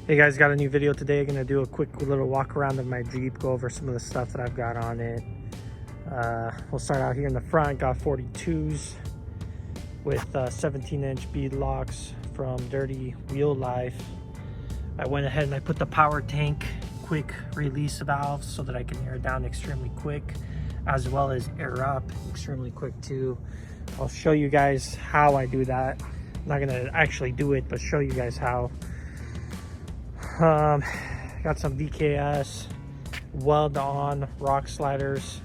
Hey guys, got a new video today. Gonna do a quick little walk around of my Jeep, go over some of the stuff that I've got on it. We'll start out here in the front. Got 42s with 17-inch bead locks from Dirty Wheel Life. I went ahead and I put the power tank quick release valve so that I can air down extremely quick, as well as air up extremely quick too. I'll show you guys how I do that. I'm not gonna actually do it, but show you guys how. Got some VKS weld on rock sliders.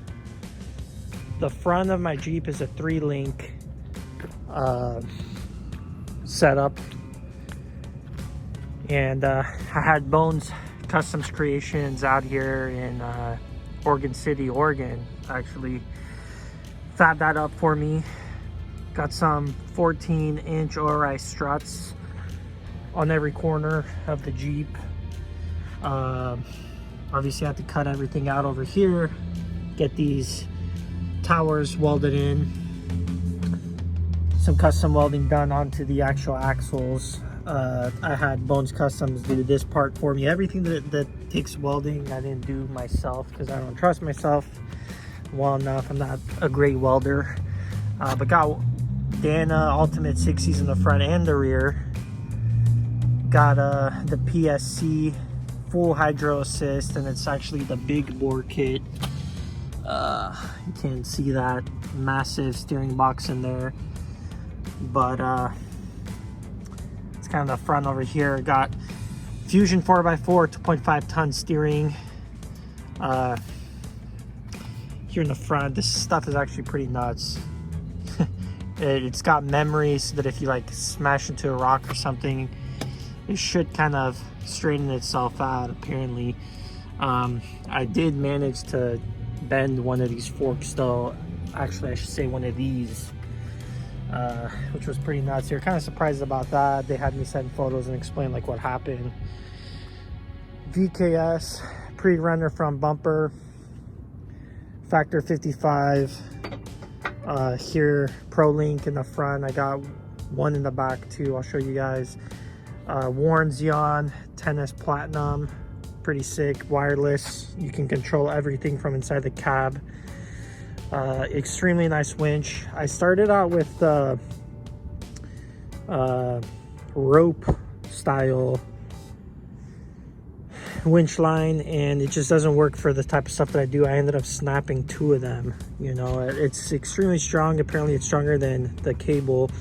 The front of my Jeep is a 3-link setup, and I had Bones Customs Creations out here in Oregon City, Oregon, actually fab that up for me. Got some 14-inch ORI struts on every corner of the Jeep. Obviously I have to cut everything out over here, get these towers welded in, some custom welding done onto the actual axles. I had Bones Customs do this part for me. Everything that takes welding I didn't do myself because I don't trust myself well enough. I'm not a great welder, but got Dana Ultimate 60s in the front and the rear. Got the PSC full hydro assist, and it's actually the big bore kit. You can see that massive steering box in there, but it's kind of the front over here. Got Fusion 4x4 2.5 ton steering. Here in the front, this stuff is actually pretty nuts. It's got memory so that if you like smash into a rock or something, it should kind of straighten itself out, apparently. I did manage to bend one of these forks though. Actually, I should say one of these, which was pretty nuts. You're kind of surprised about that. They had me send photos and explain like what happened. VKS pre-runner from bumper, factor 55. Here, Pro Link in the front. I got one in the back too. I'll show you guys. Warren Xeon 10S Platinum, pretty sick, wireless. You can control everything from inside the cab. Extremely nice winch. I started out with the rope style winch line, and it just doesn't work for the type of stuff that I do. I ended up snapping 2 of them. You know, it's extremely strong. Apparently it's stronger than the cable,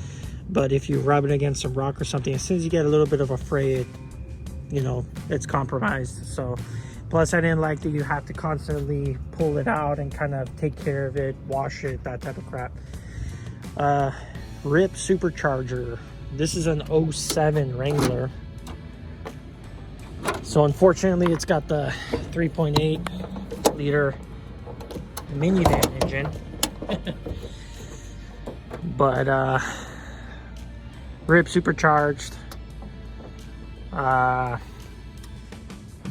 but if you rub it against some rock or something, as soon as you get a little bit of a fray, you know, it's compromised. So plus I didn't like that you have to constantly pull it out and kind of take care of it, wash it, that type of crap. RIP Supercharger. This is an 07 Wrangler. So unfortunately it's got the 3.8 liter minivan engine. But RIP Supercharged.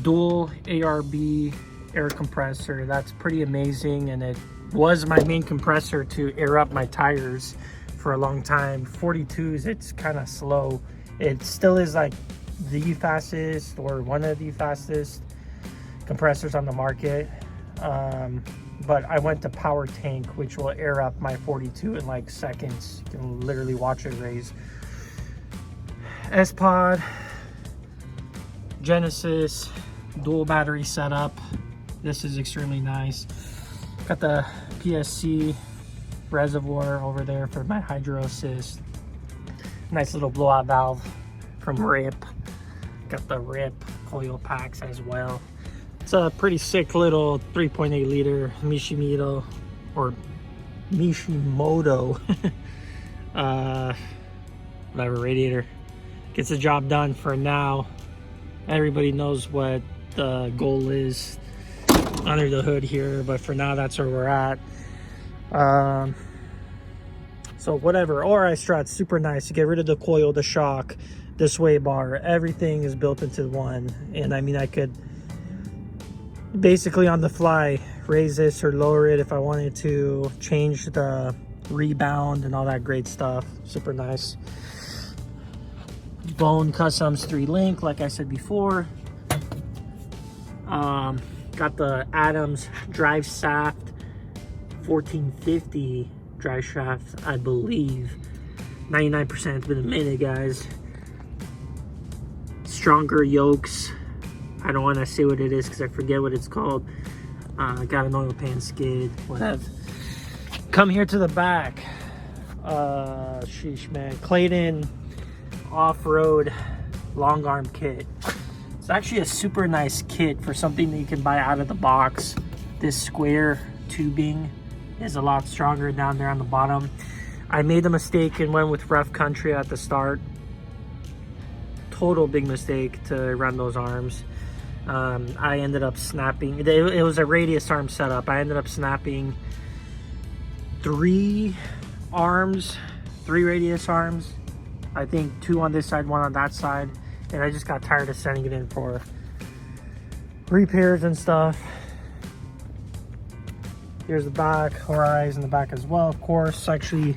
Dual ARB air compressor. That's pretty amazing, and it was my main compressor to air up my tires for a long time. 42s, it's kind of slow. It still is like the fastest or one of the fastest compressors on the market, but I went to power tank, which will air up my 42 in like seconds. You can literally watch it raise. S-Pod, Genesis, dual battery setup. This is extremely nice. Got the PSC reservoir over there for my hydro assist. Nice little blowout valve from RIP. Got the RIP coil packs as well. It's a pretty sick little 3.8 liter Mishimoto whatever radiator. Gets the job done for now. Everybody knows what the goal is under the hood here, but for now that's where we're at. So whatever, ORI struts, super nice. You get rid of the coil, the shock, the sway bar, everything is built into one. And I mean, I could basically on the fly raise this or lower it if I wanted to, change the rebound and all that great stuff. Super nice. Bone Customs 3 link, like I said before. Got the Adams drive shaft, 1450 drive shaft, I believe. 99%, it's been a minute, guys. Stronger yokes. I don't want to say what it is because I forget what it's called. Got an oil pan skid, whatever. Come here to the back. Sheesh, man. Clayton off-road long arm kit. It's actually a super nice kit for something that you can buy out of the box. This square tubing is a lot stronger down there on the bottom. I made the mistake and went with rough country at the start. Total big mistake to run those arms. I ended up snapping. It was a radius arm setup. I ended up snapping 3 radius arms. I think 2 on this side, 1 on that side. And I just got tired of sending it in for repairs and stuff. Here's the back, eyes in the back as well, of course. Actually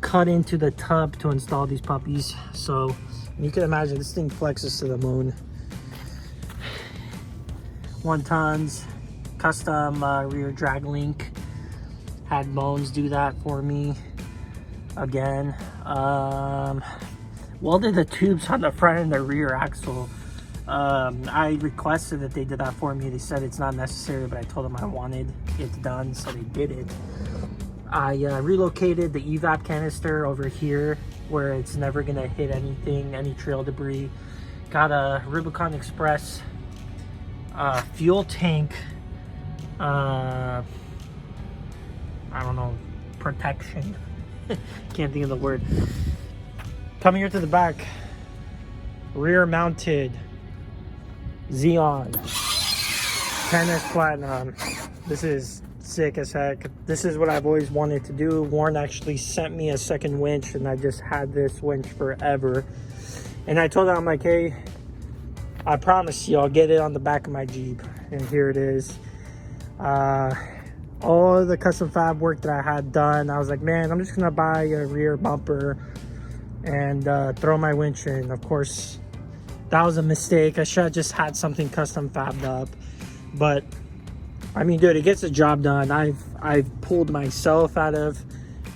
cut into the tub to install these puppies. So you can imagine this thing flexes to the moon. 1 tons, custom rear drag link. Had Bones do that for me again. Welded the tubes on the front and the rear axle. I requested that they did that for me. They said it's not necessary, but I told them I wanted it done, so they did it. I relocated the evap canister over here where it's never gonna hit anything, any trail debris. Got a Rubicon Express fuel tank, I don't know, protection. Can't think of the word. Coming here to the back, rear mounted Xeon 10S Platinum. This is sick as heck. This is what I've always wanted to do. Warren actually sent me a second winch and I just had this winch forever. And I told him, I'm like, hey, I promise you I'll get it on the back of my Jeep. And here it is. All the custom fab work that I had done, I was like, man, I'm just gonna buy a rear bumper and throw my winch in. Of course, that was a mistake. I should have just had something custom fabbed up. But I mean, dude, it gets the job done. I've pulled myself out of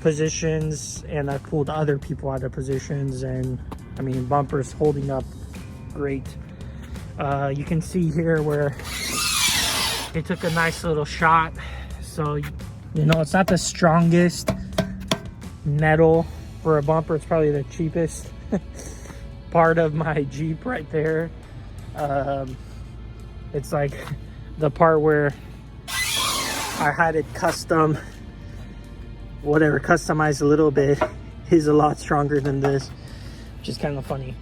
positions and I've pulled other people out of positions, and I mean, bumper's holding up great. You can see here where it took a nice little shot. So, you know, it's not the strongest metal for a bumper. It's probably the cheapest part of my Jeep right there. It's like the part where I had it custom, whatever, customized a little bit, is a lot stronger than this, which is kind of funny.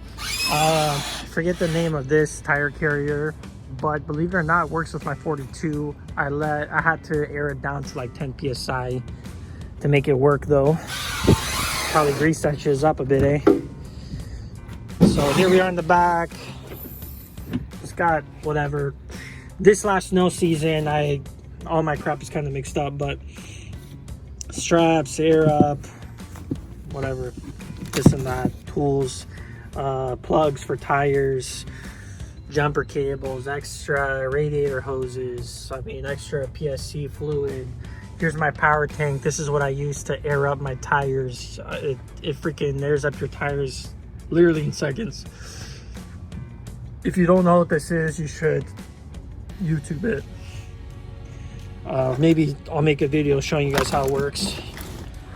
Forget the name of this tire carrier, but believe it or not, it works with my 42. I had to air it down to like 10 psi to make it work though. Probably grease that shit up a bit, eh? So here we are in the back. Just got whatever. This last snow season, all my crap is kind of mixed up, but straps, air up, whatever, this and that, tools, plugs for tires, jumper cables, extra radiator hoses, I mean extra PSC fluid. Here's my power tank. This is what I use to air up my tires. It freaking airs up your tires literally in seconds. If you don't know what this is, you should YouTube it. Maybe I'll make a video showing you guys how it works.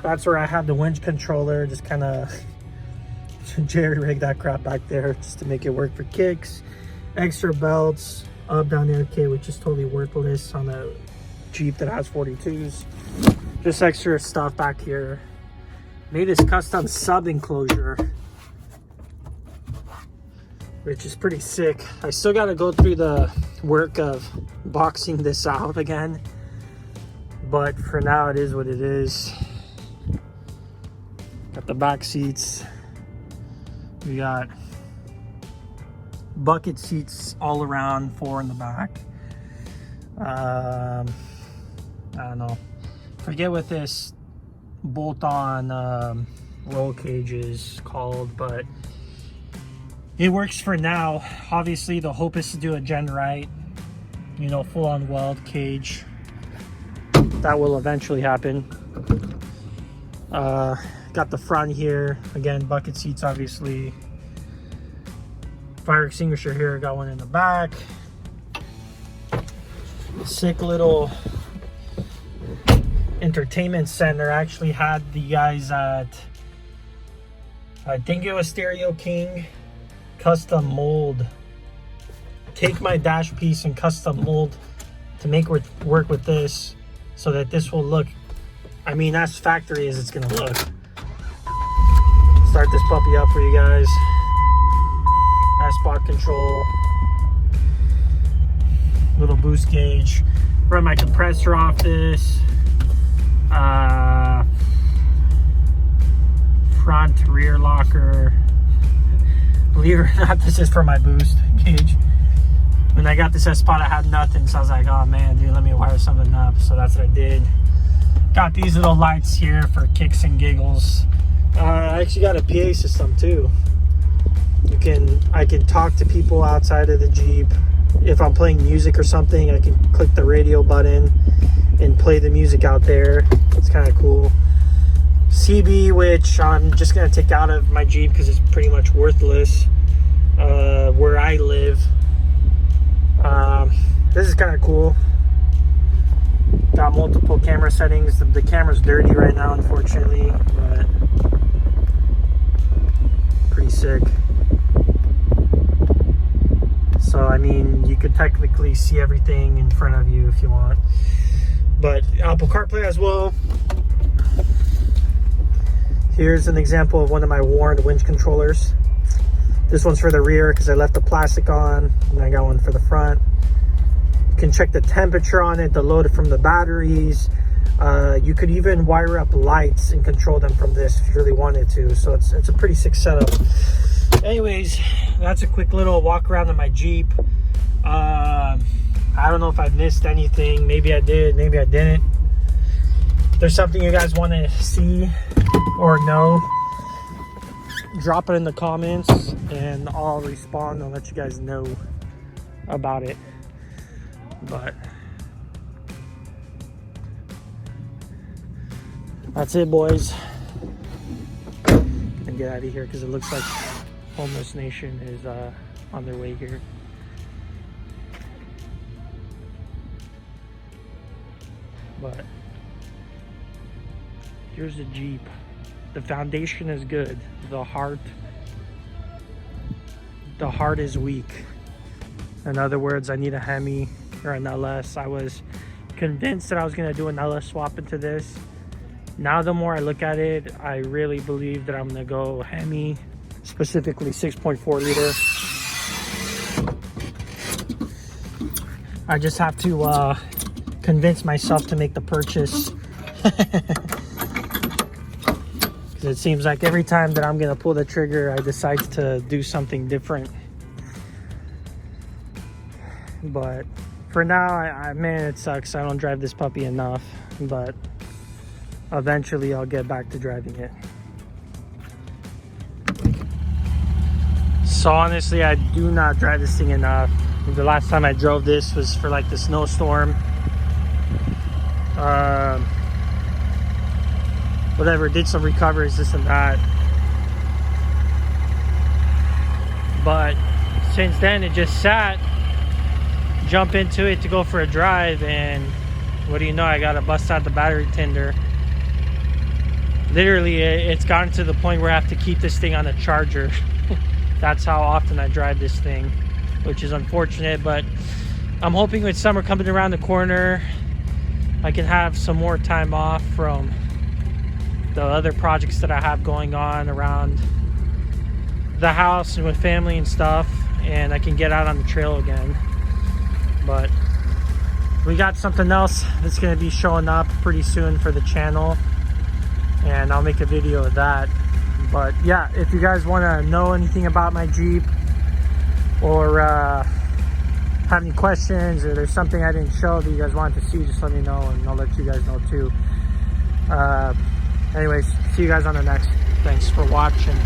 That's where I have the winch controller, just kind of jerry-rig that crap back there just to make it work for kicks. Extra belts, up down air kit, which is totally worthless on a Jeep that has 42s. Just extra stuff back here. Made this custom sub enclosure, which is pretty sick. I still got to go through the work of boxing this out again, but for now it is what it is. Got the back seats. We got bucket seats all around, 4 in the back. I don't know, forget what this bolt-on roll cage is called, but it works for now. Obviously the hope is to do a gen right, you know, full on weld cage. That will eventually happen. Got the front here again, bucket seats obviously, fire extinguisher here, got one in the back. Sick little entertainment center. Actually had the guys at, I think it was Stereo King, custom mold, take my dash piece and custom mold to make work with this, so that this will look, I mean, as factory as it's gonna look. Start this puppy up for you guys. Nice spot control, little boost gauge. Run my compressor off this. Front rear locker. Believe it or not, this is for my boost gauge. When I got this spot, I had nothing, so I was like, oh man, dude, let me wire something up. So that's what I did. Got these little lights here for kicks and giggles. I actually got a PA system too. I can talk to people outside of the Jeep. If I'm playing music or something, I can click the radio button and play the music out there. It's kind of cool. CB, which I'm just gonna take out of my Jeep because it's pretty much worthless where I live. This is kind of cool. Got multiple camera settings. The camera's dirty right now, unfortunately, but pretty sick. So I mean, you could technically see everything in front of you if you want, but Apple CarPlay as well. Here's an example of one of my worn winch controllers. This one's for the rear because I left the plastic on, and I got one for the front. You can check the temperature on it, the load from the batteries. You could even wire up lights and control them from this if you really wanted to. So it's a pretty sick setup. Anyways, that's a quick little walk around of my Jeep. I don't know if I missed anything. Maybe I did, maybe I didn't. If there's something you guys want to see or know, drop it in the comments and I'll respond and let you guys know about it. But that's it, boys. And get out of here because it looks like Homeless Nation is on their way here. But here's the Jeep. The foundation is good. The heart is weak. In other words, I need a Hemi or an LS. I was convinced that I was gonna do an LS swap into this. Now the more I look at it, I really believe that I'm gonna go Hemi, specifically 6.4 liter. I just have to convince myself to make the purchase. Because it seems like every time that I'm gonna pull the trigger, I decide to do something different. But for now, man, it sucks. I don't drive this puppy enough, but eventually I'll get back to driving it. So honestly, I do not drive this thing enough. The last time I drove this was for like the snowstorm. Whatever, did some recoveries, this and that. But since then, it just sat. Jump into it to go for a drive, and what do you know, I gotta bust out the battery tender. Literally, it's gotten to the point where I have to keep this thing on a charger. That's how often I drive this thing, which is unfortunate, but I'm hoping with summer coming around the corner, I can have some more time off from the other projects that I have going on around the house and with family and stuff, and I can get out on the trail again. But we got something else that's going to be showing up pretty soon for the channel, and I'll make a video of that. But yeah, if you guys want to know anything about my Jeep, or have any questions, or there's something I didn't show that you guys wanted to see, just let me know and I'll let you guys know too. Anyways, see you guys on the next. Thanks for watching.